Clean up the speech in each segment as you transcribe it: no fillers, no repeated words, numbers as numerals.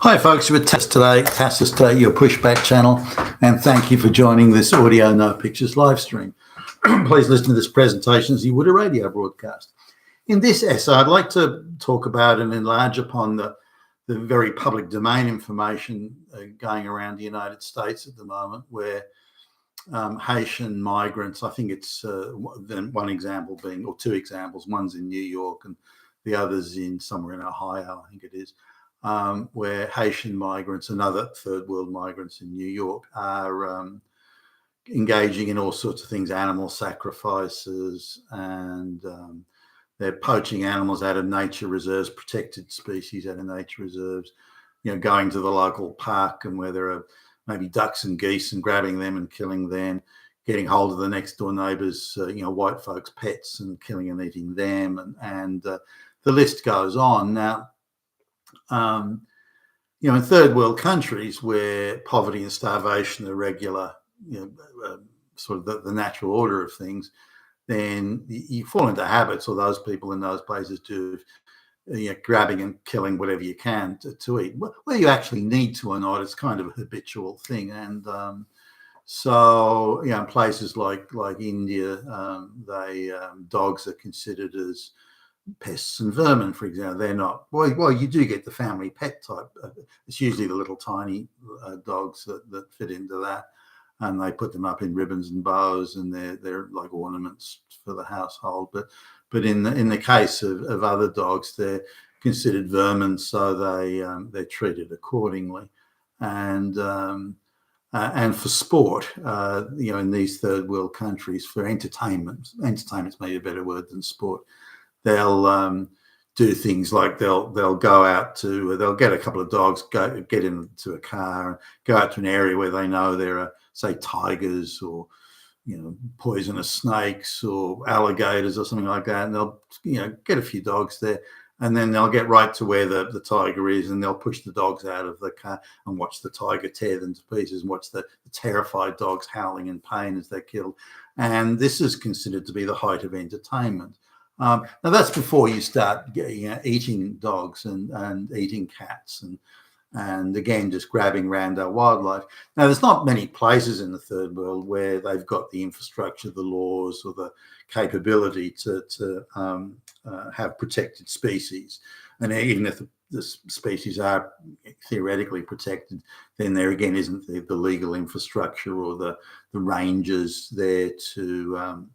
Hi folks, with Tassus today, your pushback channel, and thank you for joining this audio no pictures live stream. Please listen to this presentation as you would a radio broadcast. In this essay, I'd like to talk about and enlarge upon the very public domain information going around the United States at the moment, where Haitian migrants, I think it's one example being, or two examples, one's in New York and the other's in somewhere in Ohio, I think it is. Where Haitian migrants and other third world migrants in New York are engaging in all sorts of things, animal sacrifices, and they're poaching animals out of nature reserves, protected species out of nature reserves, going to the local park and where there are maybe ducks and geese and grabbing them and killing them, getting hold of the next door neighbours, white folks' pets and killing and eating them, and the list goes on. Now, in third world countries where poverty and starvation are regular, sort of the natural order of things, then you fall into habits, or those people in those places do, grabbing and killing whatever you can to eat. Whether you actually need to or not, it's kind of a habitual thing. And so, in places like India, dogs are considered as pests and vermin, for example. They're not, well, you do get the family pet type. It's usually the little tiny dogs that fit into that, and they put them up in ribbons and bows, and they're like ornaments for the household. But in the case of other dogs, they're considered vermin, so they're treated accordingly. And for sport, in these third world countries, for entertainment's maybe a better word than sport, they'll do things like they'll go out to, they'll get a couple of dogs, get into a car, and go out to an area where they know there are, say, tigers or poisonous snakes or alligators or something like that, and they'll get a few dogs there, and then they'll get right to where the tiger is, and they'll push the dogs out of the car and watch the tiger tear them to pieces, and watch the terrified dogs howling in pain as they're killed. And this is considered to be the height of entertainment. Now that's before you start eating dogs and eating cats and again just grabbing rando wildlife. Now there's not many places in the third world where they've got the infrastructure, the laws, or the capability to have protected species. And even if the species are theoretically protected, then there again isn't the legal infrastructure or the rangers there to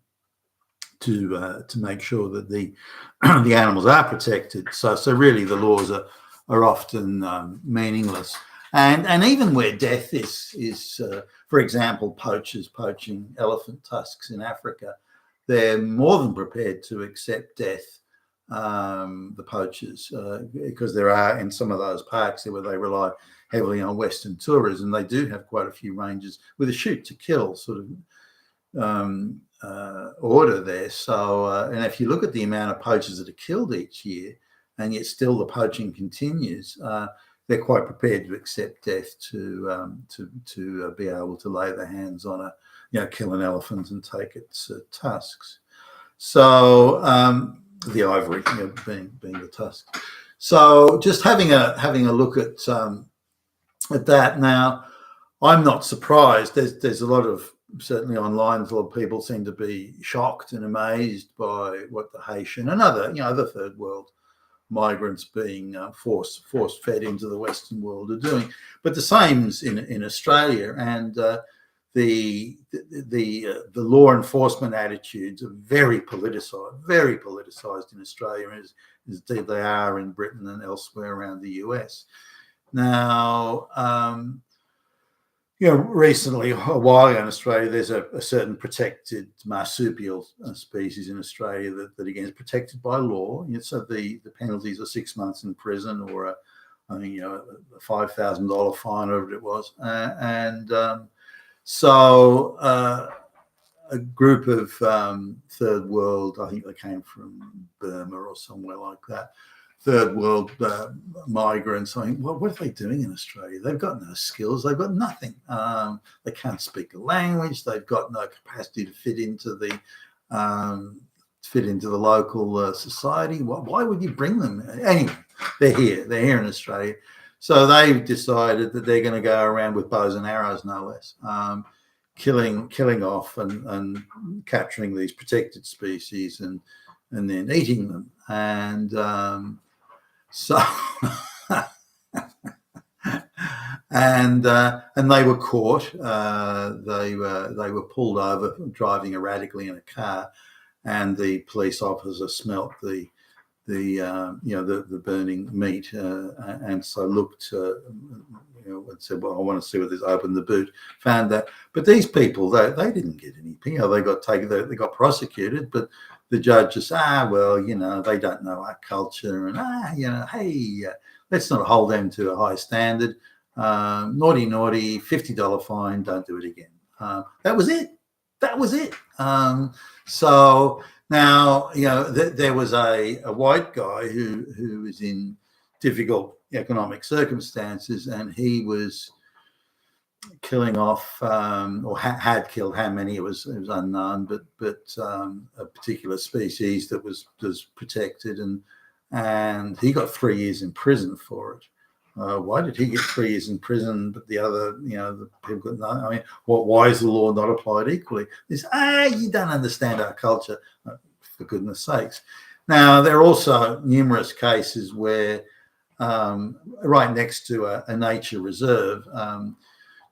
make sure that the animals are protected. So really the laws are often meaningless. And even where death is for example, poachers poaching elephant tusks in Africa, they're more than prepared to accept death, the poachers, because there are in some of those parks where they rely heavily on Western tourism, they do have quite a few rangers with a shoot to kill sort of order there. So and if you look at the amount of poachers that are killed each year, and yet still the poaching continues, they're quite prepared to accept death to be able to lay their hands on kill an elephant and take its tusks. So the ivory being the tusk. So just having a look at that. Now, I'm not surprised. There's a lot of, certainly online, a lot of people seem to be shocked and amazed by what the Haitian and other third world migrants being force fed into the Western world are doing. But the same's in Australia, and the law enforcement attitudes are very politicized in Australia, as indeed they are in Britain and elsewhere around the US. Now, recently, a while ago in Australia, there's a certain protected marsupial species in Australia that again is protected by law. So the penalties are 6 months in prison or a $5,000 fine, whatever it was. So a group of third world, I think they came from Burma or somewhere like that, third world migrants. I mean, what are they doing in Australia? They've got no skills. They've got nothing. They can't speak the language. They've got no capacity to fit into the local society. Why would you bring them? Anyway, they're here in Australia. So they've decided that they're going to go around with bows and arrows, no less, killing off and capturing these protected species and then eating them. And so and they were caught. They were pulled over driving erratically in a car, and the police officer smelt the burning meat, and so looked, and said, "Well, I want to see what this." Opened the boot, found that. But these people, they didn't get anything. They got taken. They got prosecuted, but the judge just, they don't know our culture, and hey, let's not hold them to a high standard. Naughty, $50 fine. Don't do it again. That was it. So now, there was a white guy who was in difficult economic circumstances, and he was killing off, or had killed. How many it was unknown, but a particular species that was protected, and he got 3 years in prison for it. Why did he get 3 years in prison, but the other, the people got no? I mean, why is the law not applied equally? It's, you don't understand our culture, for goodness sakes. Now, there are also numerous cases where, right next to a nature reserve,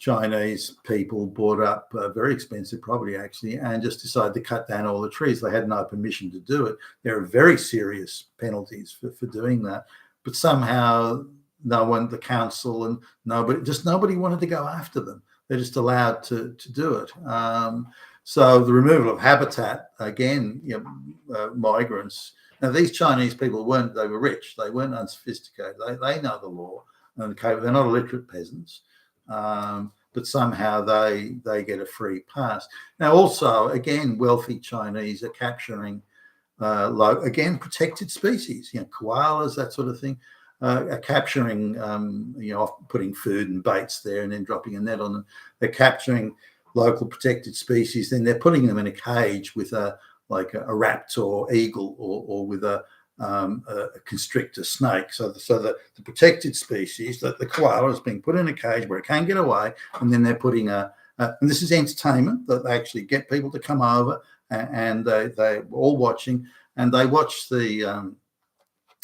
Chinese people bought up very expensive property, actually, and just decided to cut down all the trees. They had no permission to do it. There are very serious penalties for doing that, but somehow no one, the council and nobody wanted to go after them. They're just allowed to do it. So the removal of habitat, again, migrants. Now, these Chinese people they were rich. They weren't unsophisticated. They know the law. And they're not illiterate peasants. But somehow they get a free pass. Now, also, again, wealthy Chinese are capturing, again, protected species, koalas, that sort of thing. Are capturing, putting food and baits there and then dropping a net on them. They're capturing local protected species, then they're putting them in a cage with a raptor eagle or with a constrictor snake. So the protected species, that the koala is being put in a cage where it can't get away, and then they're putting and this is entertainment, that they actually get people to come over and they're all watching, and they watch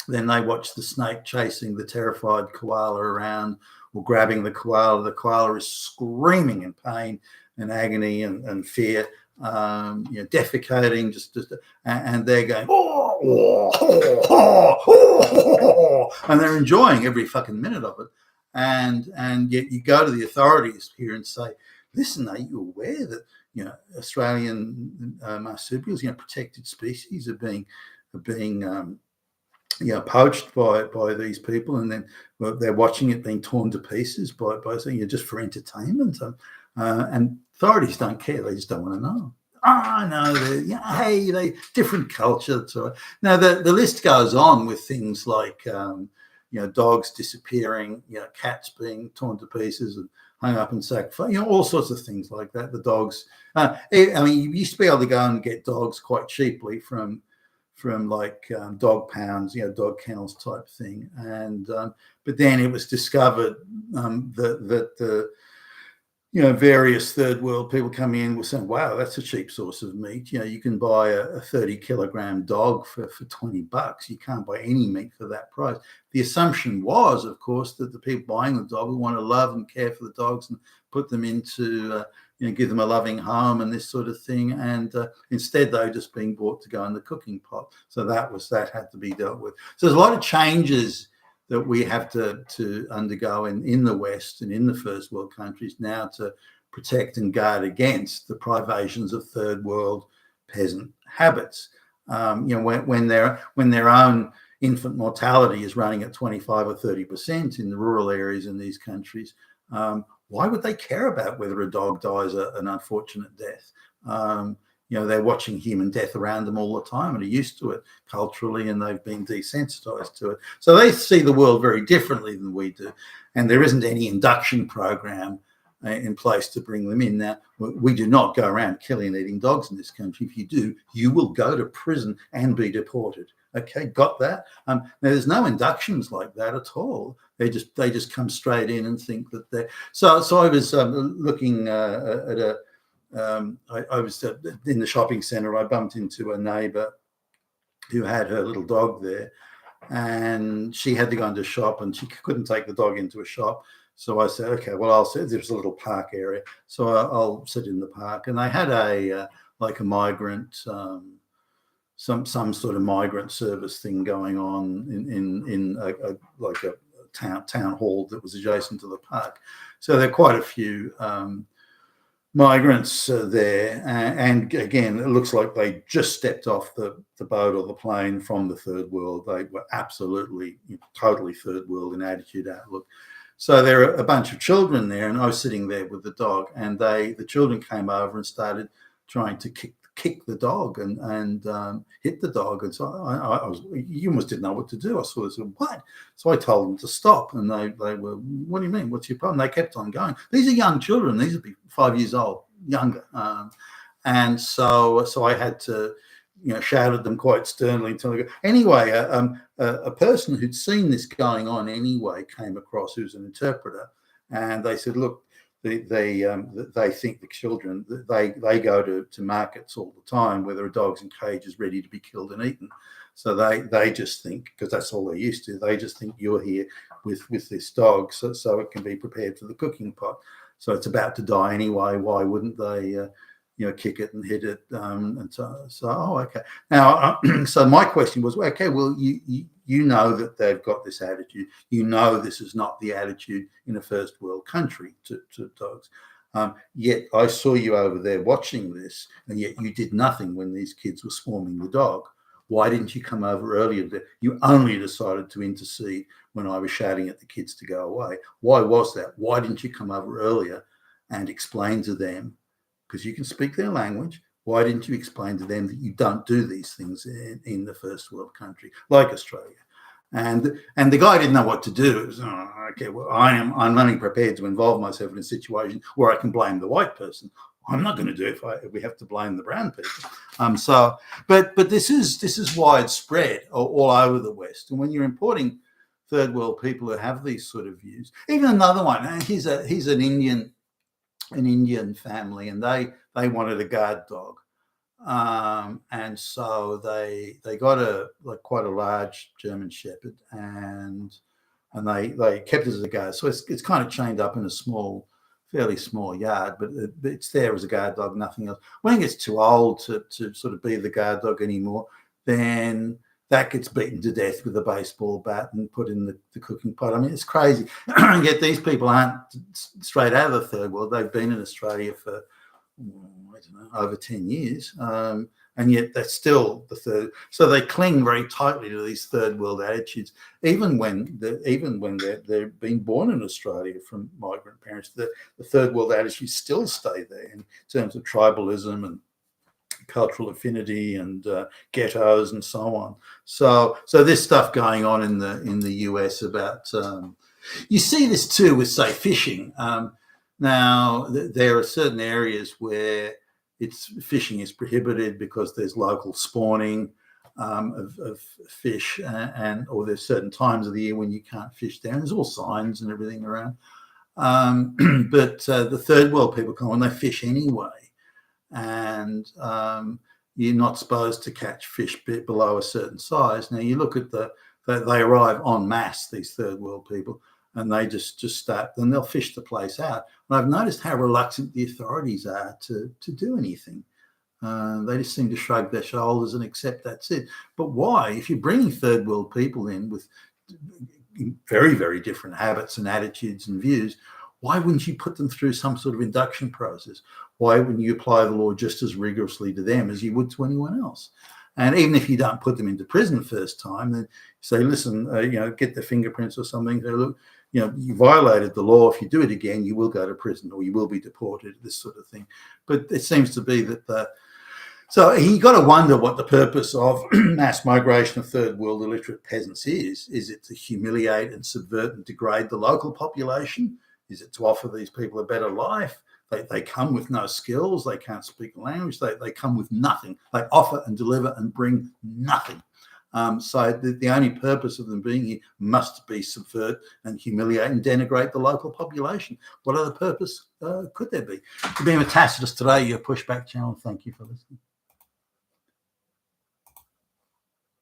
then they watch the snake chasing the terrified koala around or grabbing the koala. The koala is screaming in pain and agony and fear, defecating, and they're going, and they're enjoying every fucking minute of it. And yet you go to the authorities here and say, listen, are you aware that Australian marsupials, protected species, are being poached by these people, and then they're watching it being torn to pieces by saying, just for entertainment, and authorities don't care. They just don't want to know. No, they different culture. So now the list goes on with things like dogs disappearing, cats being torn to pieces and hung up and sacrificed, all sorts of things like that. The dogs, you used to be able to go and get dogs quite cheaply from dog pounds, dog kennels type thing, and but then it was discovered that the various third world people coming in were saying, wow, that's a cheap source of meat. You can buy a 30-kilogram dog for $20. You can't buy any meat for that price. The assumption was, of course, that the people buying the dog would want to love and care for the dogs and put them into give them a loving home and this sort of thing. And instead, they were just being bought to go in the cooking pot. So that had to be dealt with. So there's a lot of changes that we have to undergo in the West and in the first world countries now to protect and guard against the privations of third world peasant habits. When their own infant mortality is running at 25 or 30% in the rural areas in these countries, why would they care about whether a dog dies an unfortunate death? They're watching human death around them all the time and are used to it culturally, and they've been desensitized to it. So they see the world very differently than we do. And there isn't any induction program in place to bring them in. Now, we do not go around killing and eating dogs in this country. If you do, you will go to prison and be deported. Okay, got that. Now there's no inductions like that at all. They just come straight in and think that they're so I was looking at a I was in the shopping centre. I bumped into a neighbour who had her little dog there, and she had to go into a shop, and she couldn't take the dog into a shop. So I said, okay, well, I'll sit. There's a little park area, so I'll sit in the park. And they had a like a migrant, some sort of migrant service thing going on in like a town hall that was adjacent to the park. So there are quite a few migrants there, and again, it looks like they just stepped off the boat or the plane from the third world. They were absolutely, totally third world in attitude, outlook. So there are a bunch of children there, and I was sitting there with the dog, and the children came over and started trying to kick the dog and hit the dog. And so I was, you almost didn't know what to do. I sort of said, what? So I told them to stop, and they were, what do you mean? What's your problem? They kept on going. These are young children. These would be 5 years old, younger. And so I had to, shout at them quite sternly until they go. Anyway, a person who'd seen this going on anyway came across, who's an interpreter, and they said, look, they think the children, they go to markets all the time where there are dogs in cages ready to be killed and eaten. So they just think, because that's all they're used to, they just think you're here with this dog so it can be prepared for the cooking pot. So it's about to die anyway. Why wouldn't they kick it and hit it? And so okay. Now, so my question was, okay, well, you know that they've got this attitude. You know this is not the attitude in a first world country to dogs. Yet I saw you over there watching this, and yet you did nothing when these kids were swarming the dog. Why didn't you come over earlier? You only decided to intercede when I was shouting at the kids to go away. Why was that? Why didn't you come over earlier and explain to them, because you can speak their language, why didn't you explain to them that you don't do these things in the first world country like Australia? And the guy didn't know what to do. It was, okay, well, I'm only prepared to involve myself in a situation where I can blame the white person. I'm not going to do it if we have to blame the brown people. But this is widespread all over the West. And when you're importing third world people who have these sort of views, even another one, he's an Indian family, and they wanted a guard dog, and so they got quite a large German Shepherd, and they kept it as a guard. So it's kind of chained up in a fairly small yard, but it's there as a guard dog, nothing else. When it gets too old to sort of be the guard dog anymore, then that gets beaten to death with a baseball bat and put in the cooking pot. I mean, it's crazy. And yet these people aren't straight out of the third world. They've been in Australia for, I don't know, over 10 years. And yet that's still the third. So they cling very tightly to these third world attitudes, even when they're being born in Australia from migrant parents. The third world attitudes still stay there in terms of tribalism and cultural affinity and ghettos and so on. So this stuff going on in the US about you see this too with, say, fishing. Now there are certain areas where fishing is prohibited because there's local spawning of fish, or there's certain times of the year when you can't fish there, and there's all signs and everything around. But the third world people come and they fish anyway. And you're not supposed to catch fish below a certain size. Now you look at they arrive en masse, these third world people, and they just start, and they'll fish the place out. And I've noticed how reluctant the authorities are to do anything. They just seem to shrug their shoulders and accept that's it. But why? If you're bringing third world people in with very, very different habits and attitudes and views, why wouldn't you put them through some sort of induction process? Why wouldn't you apply the law just as rigorously to them as you would to anyone else? And even if you don't put them into prison first time, then say, listen, get their fingerprints or something. Say, look, you violated the law. If you do it again, you will go to prison or you will be deported, this sort of thing. But it seems to be that so you got to wonder what the purpose of mass migration of third world illiterate peasants is. Is it to humiliate and subvert and degrade the local population? Is it to offer these people a better life? They come with no skills. They can't speak the language. They come with nothing. They offer and deliver and bring nothing. So the only purpose of them being here must be subvert and humiliate and denigrate the local population. What other purpose could there be? For being with Tacitus today, your pushback channel. Thank you for listening.